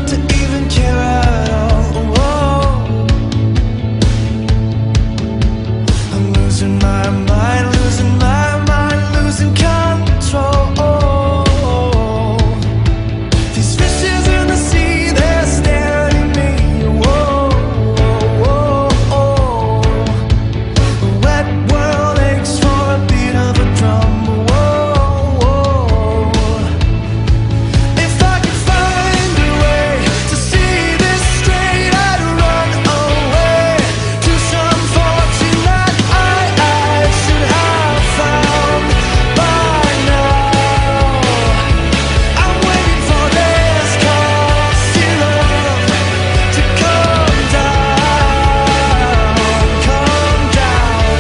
to even care at all. Whoa. I'm losing my mind, losing my mind, losing control. These fishes in the sea, they're staring at me. Whoa, whoa, whoa. The wet world aches for a beat of a drum. Whoa, whoa. If I could find a way to see this straight, I'd run away to some fortune that I should have found by now. I'm waiting for this costly love to come down, come down.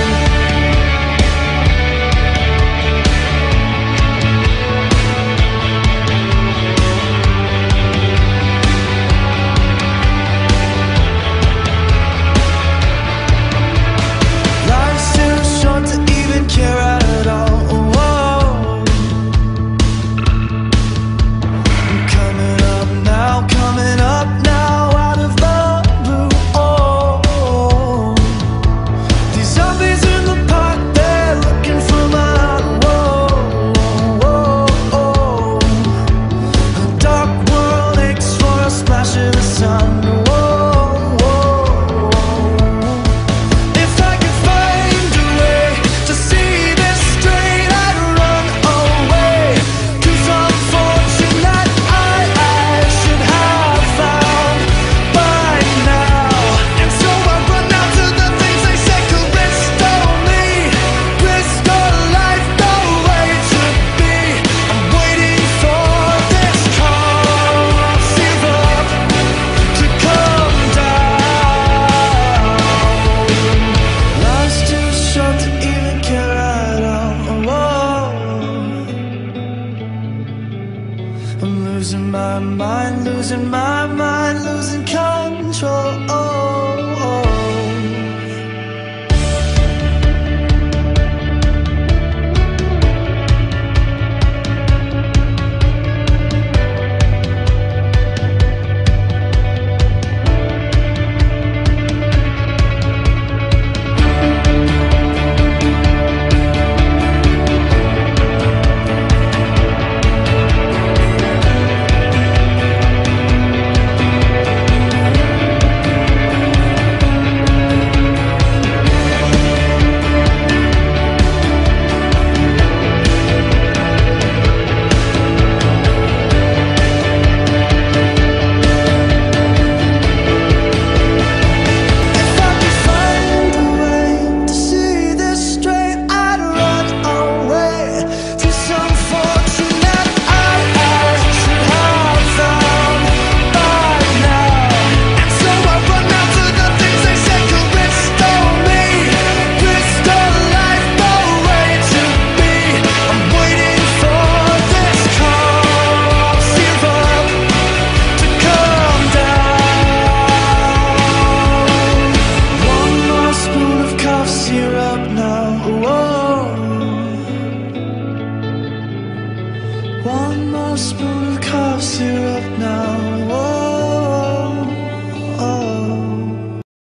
Life's too short to even care at all. Whoa. I'm coming up now, out of the blue. Oh, these zombies in the park, they're looking for my heart. Whoa, whoa, whoa. A dark world aches for a splash of the sun. Whoa, whoa. If I could find a way to see this straight, I'd run away to some fortune that I should have found by now. And so I run out to the things they say could restore me, restore life the way it should be. I'm waiting for this costly love to come down. Life's too short to even care at all. Whoa. I'm losing my mind, losing my mind, losing control.